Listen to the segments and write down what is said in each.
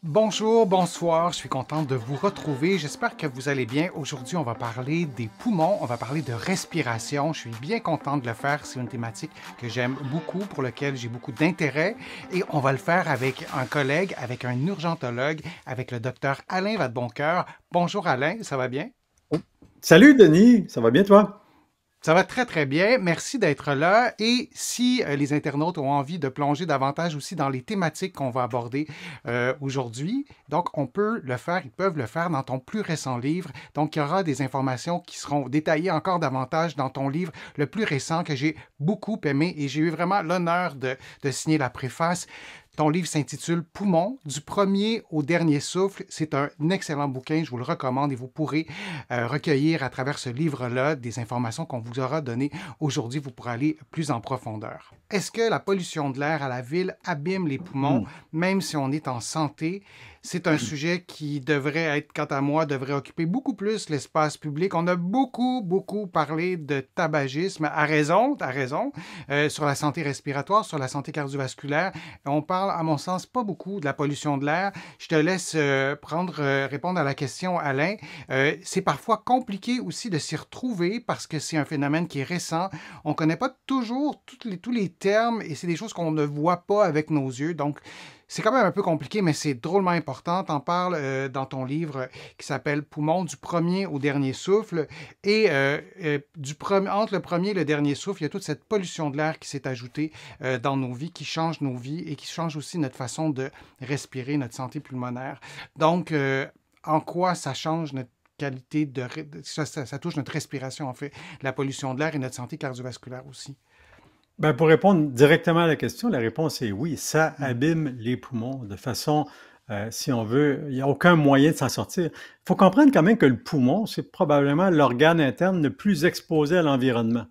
Bonjour, bonsoir, je suis contente de vous retrouver. J'espère que vous allez bien. Aujourd'hui, on va parler des poumons, on va parler de respiration. Je suis bien contente de le faire. C'est une thématique que j'aime beaucoup, pour laquelle j'ai beaucoup d'intérêt. Et on va le faire avec un collègue, avec un urgentologue, avec le docteur Alain Vadeboncoeur. Bonjour Alain, ça va bien? Salut Denis, ça va bien toi? Ça va très, très bien. Merci d'être là. Et si les internautes ont envie de plonger davantage aussi dans les thématiques qu'on va aborder aujourd'hui, donc on peut le faire, ils peuvent le faire dans ton plus récent livre. Donc, il y aura des informations qui seront détaillées encore davantage dans ton livre le plus récent que j'ai beaucoup aimé et j'ai eu vraiment l'honneur de signer la préface. Ton livre s'intitule Poumons, du premier au dernier souffle. C'est un excellent bouquin, je vous le recommande et vous pourrez recueillir à travers ce livre-là des informations qu'on vous aura données aujourd'hui. Vous pourrez aller plus en profondeur. Est-ce que la pollution de l'air à la ville abîme les poumons, Hmm. même si on est en santé? C'est un sujet qui devrait être, quant à moi, devrait occuper beaucoup plus l'espace public. On a beaucoup parlé de tabagisme, à raison, sur la santé respiratoire, sur la santé cardiovasculaire. On parle, à mon sens, pas beaucoup de la pollution de l'air. Je te laisse répondre à la question, Alain. C'est parfois compliqué aussi de s'y retrouver parce que c'est un phénomène qui est récent. On ne connaît pas toujours tous les termes et c'est des choses qu'on ne voit pas avec nos yeux. Donc, c'est quand même un peu compliqué, mais c'est drôlement important. Tu en parles dans ton livre qui s'appelle Poumons, du premier au dernier souffle. Et entre le premier et le dernier souffle, il y a toute cette pollution de l'air qui s'est ajoutée dans nos vies, qui change nos vies et qui change aussi notre façon de respirer, notre santé pulmonaire. Donc, en quoi ça change notre qualité ça touche notre respiration, en fait, la pollution de l'air et notre santé cardiovasculaire aussi. Ben, pour répondre directement à la question, la réponse est oui, ça Mm. abîme les poumons de façon, si on veut, il n'y a aucun moyen de s'en sortir. Il faut comprendre quand même que le poumon, c'est probablement l'organe interne le plus exposé à l'environnement.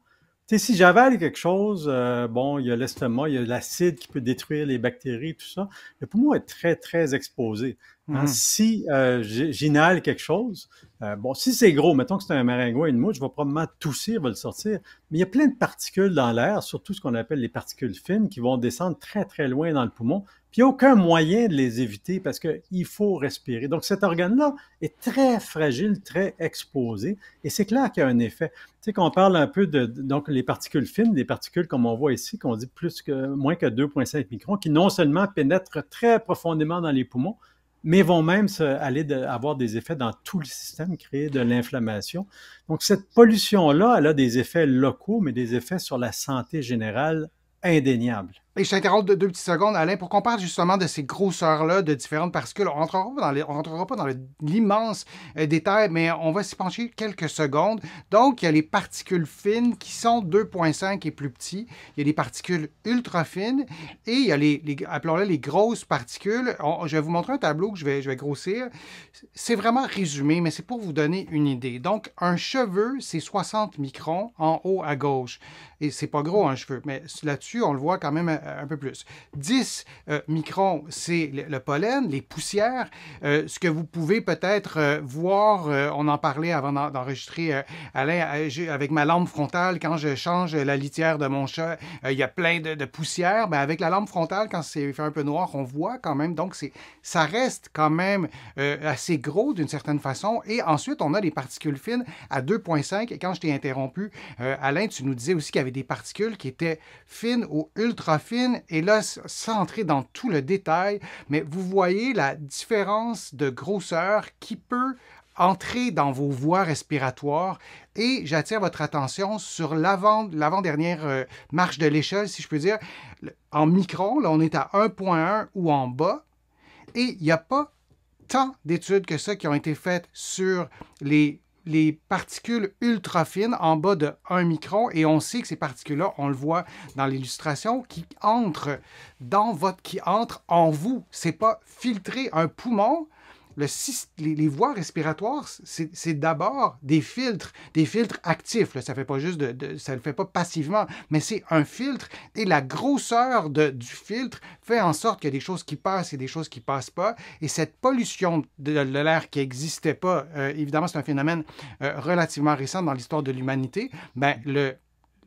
Tu sais, si j'avale quelque chose, bon, il y a l'estomac, il y a l'acide qui peut détruire les bactéries, tout ça. Le poumon est très exposé. Hein. Mhm. Si j'inhale quelque chose, bon, si c'est gros, mettons que c'est un maringouin, une mouche, je vais probablement tousser, va le sortir. Mais il y a plein de particules dans l'air, surtout ce qu'on appelle les particules fines, qui vont descendre très loin dans le poumon. Puis il n'y a aucun moyen de les éviter parce qu'il faut respirer. Donc cet organe-là est très fragile, très exposé. Et c'est clair qu'il y a un effet. Tu sais, qu'on parle un peu donc les particules fines, des particules comme on voit ici, qu'on dit moins que 2,5 microns, qui non seulement pénètrent très profondément dans les poumons, mais vont même avoir des effets dans tout le système, créer de l'inflammation. Donc, cette pollution-là, elle a des effets locaux, mais des effets sur la santé générale indéniables. Et je t'interromps deux petites secondes, Alain, pour qu'on parle justement de ces grosseurs-là de différentes particules. On rentrera pas dans l'immense détail, mais on va s'y pencher quelques secondes. Donc, il y a les particules fines qui sont 2,5 et plus petits. Il y a les particules ultra fines et il y a appelons-les les grosses particules. Je vais vous montrer un tableau que je vais grossir. C'est vraiment résumé, mais c'est pour vous donner une idée. Donc, un cheveu, c'est 60 microns en haut à gauche. Et c'est pas gros un cheveu, mais là-dessus, on le voit quand même un peu plus. 10 microns, c'est le pollen, les poussières. Ce que vous pouvez peut-être voir, on en parlait avant d'enregistrer, Alain, avec ma lampe frontale, quand je change la litière de mon chat, il y a plein de poussière. Mais avec la lampe frontale, quand c'est fait un peu noir, on voit quand même. Donc, ça reste quand même assez gros d'une certaine façon. Et ensuite, on a les particules fines à 2,5. Et quand je t'ai interrompu, Alain, tu nous disais aussi qu'il y avait des particules qui étaient fines ou ultra fines. Et là, sans entrer dans tout le détail, mais vous voyez la différence de grosseur qui peut entrer dans vos voies respiratoires et j'attire votre attention sur l'avant-dernière marche de l'échelle, si je peux dire. En micron, là, on est à 1,1 ou en bas et il n'y a pas tant d'études que ça qui ont été faites sur les particules ultra fines en bas de 1 micron et on sait que ces particules-là, on le voit dans l'illustration, qui entrent en vous. C'est pas filtré. Un poumon, les voies respiratoires, c'est d'abord des filtres actifs. Là. Ça fait pas juste ça le fait pas passivement, mais c'est un filtre et la grosseur du filtre fait en sorte qu'il y a des choses qui passent et des choses qui passent pas. Et cette pollution de l'air qui n'existait pas, évidemment, c'est un phénomène relativement récent dans l'histoire de l'humanité. Ben,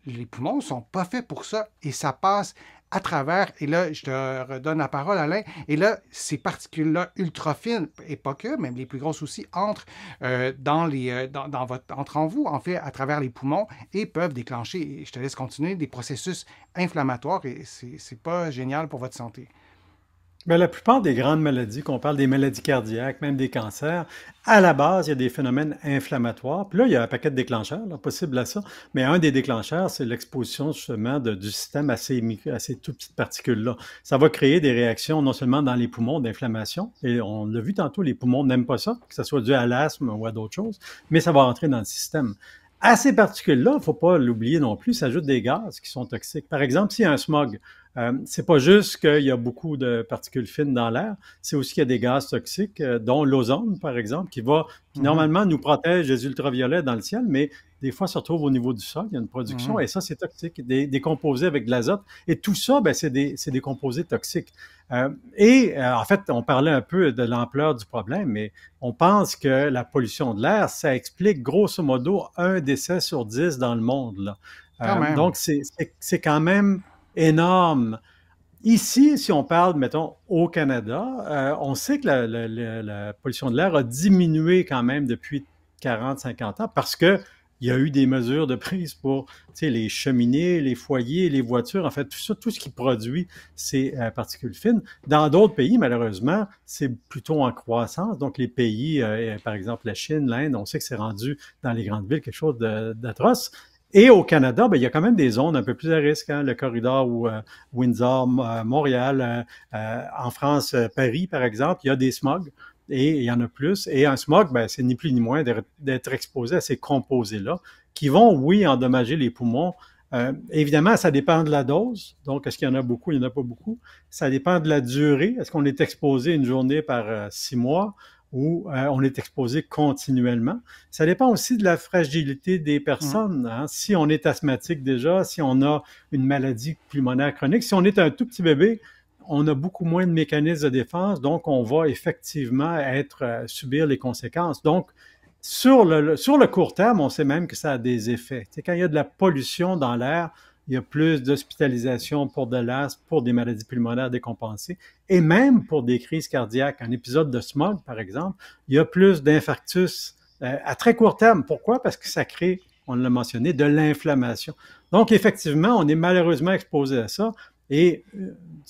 les poumons ne sont pas faits pour ça et ça passe à travers, et là, je te redonne la parole, Alain, et là, ces particules-là ultra fines, et pas que, même les plus grosses aussi, entrent entrent en vous, en fait, à travers les poumons, et peuvent déclencher, et je te laisse continuer, des processus inflammatoires, et c'est pas génial pour votre santé. Ben, la plupart des grandes maladies, qu'on parle des maladies cardiaques, même des cancers, à la base, il y a des phénomènes inflammatoires. Puis là, il y a un paquet de déclencheurs là, possibles à ça. Mais un des déclencheurs, c'est l'exposition justement du système à ces toutes petites particules-là. Ça va créer des réactions non seulement dans les poumons d'inflammation, et on l'a vu tantôt, les poumons n'aiment pas ça, que ce soit dû à l'asthme ou à d'autres choses, mais ça va entrer dans le système. À ces particules-là, il ne faut pas l'oublier non plus, s'ajoutent des gaz qui sont toxiques. Par exemple, s'il y a un smog, c'est pas juste qu'il y a beaucoup de particules fines dans l'air, c'est aussi qu'il y a des gaz toxiques, dont l'ozone, par exemple, qui Mhm. normalement nous protège des ultraviolets dans le ciel, mais des fois se retrouve au niveau du sol, il y a une production, Mhm. et ça, c'est toxique, des composés avec de l'azote. Et tout ça, ben, c'est des composés toxiques. En fait, on parlait un peu de l'ampleur du problème, mais on pense que la pollution de l'air, ça explique grosso modo un décès sur 10 dans le monde, là. Quand même. Donc, c'est quand même énorme. Ici, si on parle, mettons, au Canada, on sait que la pollution de l'air a diminué quand même depuis 40, 50 ans parce que il y a eu des mesures de prise pour les cheminées, les foyers, les voitures, en fait, tout ça, tout ce qui produit ces particules fines. Dans d'autres pays, malheureusement, c'est plutôt en croissance. Donc, les pays, par exemple la Chine, l'Inde, on sait que c'est rendu dans les grandes villes quelque chose d'atroce. Et au Canada, ben, il y a quand même des zones un peu plus à risque, hein, le corridor ou Windsor, Montréal, en France, Paris, par exemple, il y a des smogs et il y en a plus. Et un smog, ben, c'est ni plus ni moins d'être exposé à ces composés-là qui vont, oui, endommager les poumons. Évidemment, ça dépend de la dose. Donc, est-ce qu'il y en a beaucoup? Il n'y en a pas beaucoup. Ça dépend de la durée. Est-ce qu'on est exposé une journée par 6 mois ou on est exposé continuellement? Ça dépend aussi de la fragilité des Mhm. personnes, hein. Si on est asthmatique déjà, si on a une maladie pulmonaire chronique, si on est un tout petit bébé, on a beaucoup moins de mécanismes de défense, donc on va effectivement subir les conséquences. Donc, sur le court terme, on sait même que ça a des effets. Tu sais, quand il y a de la pollution dans l'air, il y a plus d'hospitalisation pour de l'asthme, pour des maladies pulmonaires décompensées, et même pour des crises cardiaques. Un épisode de smog, par exemple, il y a plus d'infarctus à très court terme. Pourquoi? Parce que ça crée, on l'a mentionné, de l'inflammation. Donc, effectivement, on est malheureusement exposé à ça. Et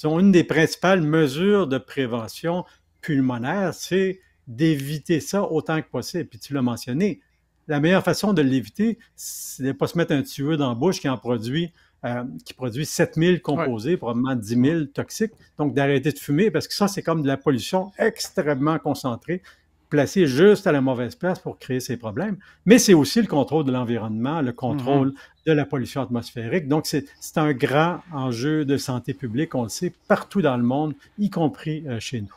une des principales mesures de prévention pulmonaire, c'est d'éviter ça autant que possible. Puis tu l'as mentionné, la meilleure façon de l'éviter, c'est de ne pas se mettre un tuyau dans la bouche qui produit 7000 Ouais. composés, probablement 10 Mhm. 000 toxiques. Donc, d'arrêter de fumer, parce que ça, c'est comme de la pollution extrêmement concentrée, placée juste à la mauvaise place pour créer ces problèmes. Mais c'est aussi le contrôle de l'environnement, le Mhm. contrôle de la pollution atmosphérique. Donc, c'est un grand enjeu de santé publique, on le sait, partout dans le monde, y compris chez nous.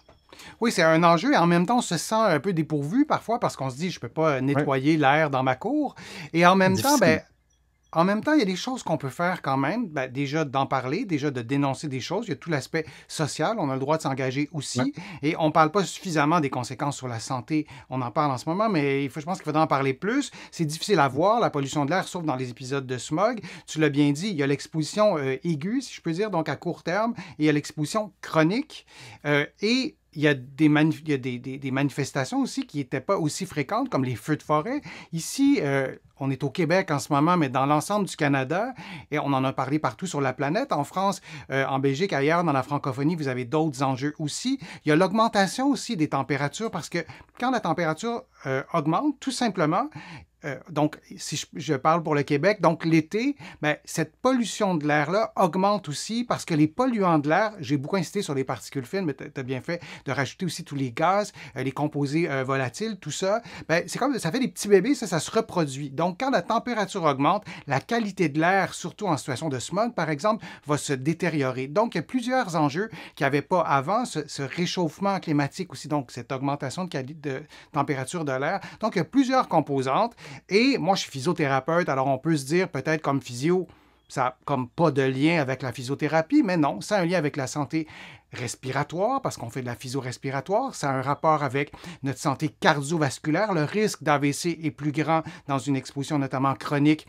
Oui, c'est un enjeu et en même temps, on se sent un peu dépourvu parfois parce qu'on se dit, je ne peux pas Oui, nettoyer l'air dans ma cour. Et en même temps, difficile. ben, il y a des choses qu'on peut faire quand même. Ben, déjà d'en parler, déjà de dénoncer des choses. Il y a tout l'aspect social. On a le droit de s'engager Ouais. aussi. Et on ne parle pas suffisamment des conséquences sur la santé. On en parle en ce moment, mais je pense qu'il faudrait en parler plus. C'est difficile à voir, la pollution de l'air, sauf dans les épisodes de smog. Tu l'as bien dit, il y a l'exposition aiguë, si je peux dire, donc à court terme, et il y a l'exposition chronique. Et il y a il y a des manifestations aussi qui n'étaient pas aussi fréquentes, comme les feux de forêt. Ici, on est au Québec en ce moment, mais dans l'ensemble du Canada, et on en a parlé partout sur la planète, en France, en Belgique, ailleurs, dans la francophonie, vous avez d'autres enjeux aussi. Il y a l'augmentation aussi des températures, parce que quand la température augmente, tout simplement, donc, si je parle pour le Québec, donc l'été, ben, cette pollution de l'air-là augmente aussi parce que les polluants de l'air, j'ai beaucoup insisté sur les particules fines, mais tu as bien fait de rajouter aussi tous les gaz, les composés volatiles, tout ça. Ben, c'est comme ça fait des petits bébés, ça se reproduit. Donc, quand la température augmente, la qualité de l'air, surtout en situation de smog, par exemple, va se détériorer. Donc, il y a plusieurs enjeux qu'il n'y avait pas avant, ce réchauffement climatique aussi, donc cette augmentation de température de l'air. Donc, il y a plusieurs composantes. Et moi, je suis physiothérapeute, alors on peut se dire peut-être comme physio, ça n'a comme pas de lien avec la physiothérapie, mais non, ça a un lien avec la santé respiratoire, parce qu'on fait de la physio-respiratoire. Ça a un rapport avec notre santé cardiovasculaire. Le risque d'AVC est plus grand dans une exposition notamment chronique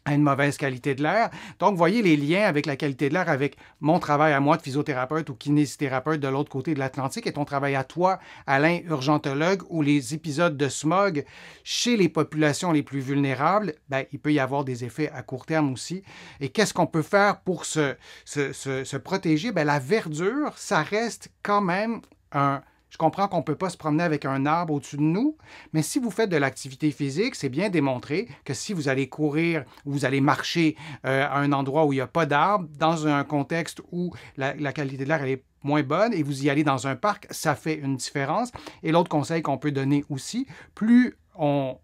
à une mauvaise qualité de l'air. Donc, voyez les liens avec la qualité de l'air, avec mon travail à moi de physiothérapeute ou kinésithérapeute de l'autre côté de l'Atlantique et ton travail à toi, Alain, urgentologue, ou les épisodes de smog chez les populations les plus vulnérables, ben, il peut y avoir des effets à court terme aussi. Et qu'est-ce qu'on peut faire pour se protéger? Ben, la verdure, ça reste quand même un... Je comprends qu'on ne peut pas se promener avec un arbre au-dessus de nous, mais si vous faites de l'activité physique, c'est bien démontré que si vous allez courir ou vous allez marcher à un endroit où il n'y a pas d'arbre, dans un contexte où la qualité de l'air est moins bonne et vous y allez dans un parc, ça fait une différence. Et l'autre conseil qu'on peut donner aussi, plus on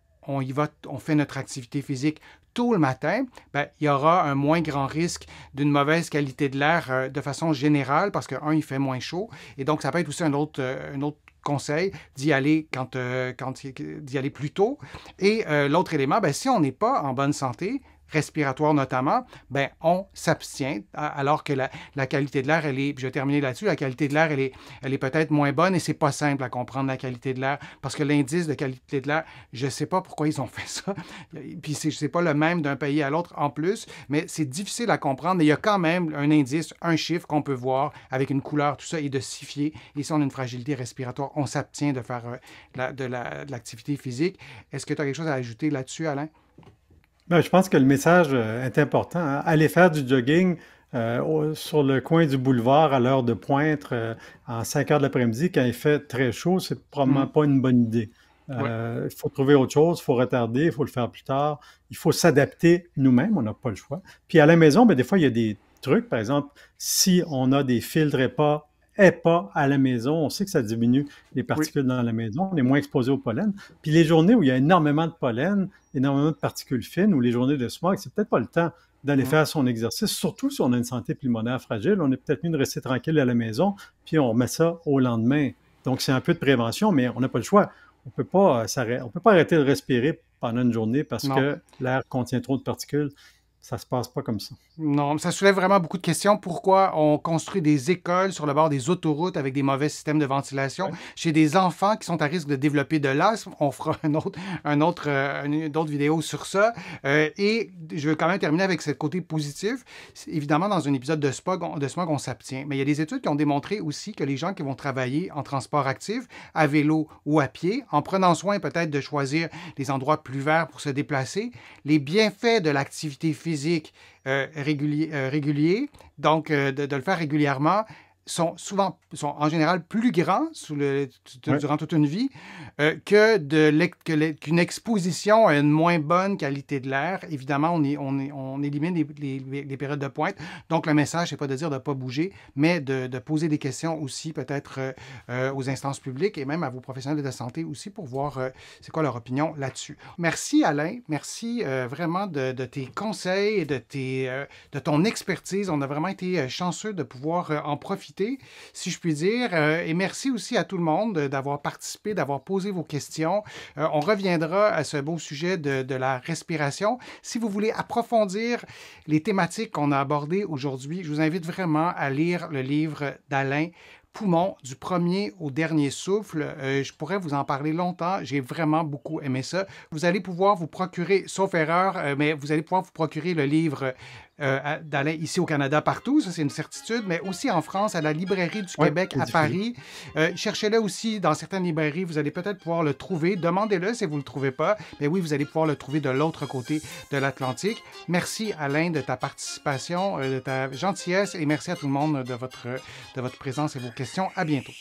fait notre activité physique tôt le matin, ben, il y aura un moins grand risque d'une mauvaise qualité de l'air de façon générale parce que, un, il fait moins chaud. Et donc, ça peut être aussi un autre conseil d'y aller d'y aller plus tôt. Et l'autre élément, ben, si on n'est pas en bonne santé, respiratoire notamment, ben, on s'abstient alors que la qualité de l'air, je vais terminer là-dessus, la qualité de l'air, elle est peut-être moins bonne et c'est pas simple à comprendre la qualité de l'air parce que l'indice de qualité de l'air, je sais pas pourquoi ils ont fait ça, puis c'est pas le même d'un pays à l'autre en plus, mais c'est difficile à comprendre, mais il y a quand même un indice, un chiffre qu'on peut voir avec une couleur, tout ça, et de s'y fier. Et si on a une fragilité respiratoire, on s'abstient de faire de l'activité physique. Est-ce que tu as quelque chose à ajouter là-dessus, Alain? Ben, je pense que le message est important, hein. Aller faire du jogging sur le coin du boulevard à l'heure de pointe en 5 heures de l'après-midi quand il fait très chaud, c'est probablement pas une bonne idée. Ouais. Il faut trouver autre chose, il faut retarder, il faut le faire plus tard. Il faut s'adapter nous-mêmes, on n'a pas le choix. Puis à la maison, ben, des fois, il y a des trucs. Par exemple, si on a des filtres EPA à la maison, on sait que ça diminue les particules dans la maison, on est moins exposé au pollen. Puis les journées où il y a énormément de pollen, énormément de particules fines, ou les journées de smog, c'est peut-être pas le temps d'aller faire son exercice, surtout si on a une santé pulmonaire fragile. On est peut-être mieux de rester tranquille à la maison, puis on remet ça au lendemain. Donc c'est un peu de prévention, mais on n'a pas le choix. On peut pas arrêter de respirer pendant une journée parce que l'air contient trop de particules. Ça se passe pas comme ça. Non, ça soulève vraiment beaucoup de questions. Pourquoi on construit des écoles sur le bord des autoroutes avec des mauvais systèmes de ventilation chez des enfants qui sont à risque de développer de l'asthme? On fera une autre vidéo sur ça. Et je veux quand même terminer avec ce côté positif. Évidemment, dans un épisode de smog, on s'abstient. Mais il y a des études qui ont démontré aussi que les gens qui vont travailler en transport actif, à vélo ou à pied, en prenant soin peut-être de choisir des endroits plus verts pour se déplacer, les bienfaits de l'activité physique régulier, donc de le faire régulièrement, sont en général plus grands durant toute une vie qu'une exposition à une moins bonne qualité de l'air. Évidemment, on élimine les périodes de pointe. Donc, le message, c'est pas de dire de ne pas bouger, mais de poser des questions aussi, peut-être aux instances publiques et même à vos professionnels de santé aussi pour voir c'est quoi leur opinion là-dessus. Merci, Alain. Merci vraiment de tes conseils et de ton expertise. On a vraiment été chanceux de pouvoir en profiter, si je puis dire. Et merci aussi à tout le monde d'avoir participé, d'avoir posé vos questions. On reviendra à ce beau sujet de la respiration. Si vous voulez approfondir les thématiques qu'on a abordées aujourd'hui, je vous invite vraiment à lire le livre d'Alain Poumon, du premier au dernier souffle. Je pourrais vous en parler longtemps. J'ai vraiment beaucoup aimé ça. Vous allez pouvoir vous procurer, sauf erreur, mais vous allez pouvoir vous procurer le livre d'Alain ici au Canada partout, ça c'est une certitude, mais aussi en France, à la Librairie du Québec à Paris. Cherchez-le aussi dans certaines librairies, vous allez peut-être pouvoir le trouver. Demandez-le si vous ne le trouvez pas. Mais oui, vous allez pouvoir le trouver de l'autre côté de l'Atlantique. Merci Alain de ta participation, de ta gentillesse et merci à tout le monde de votre présence et vos questions. À bientôt.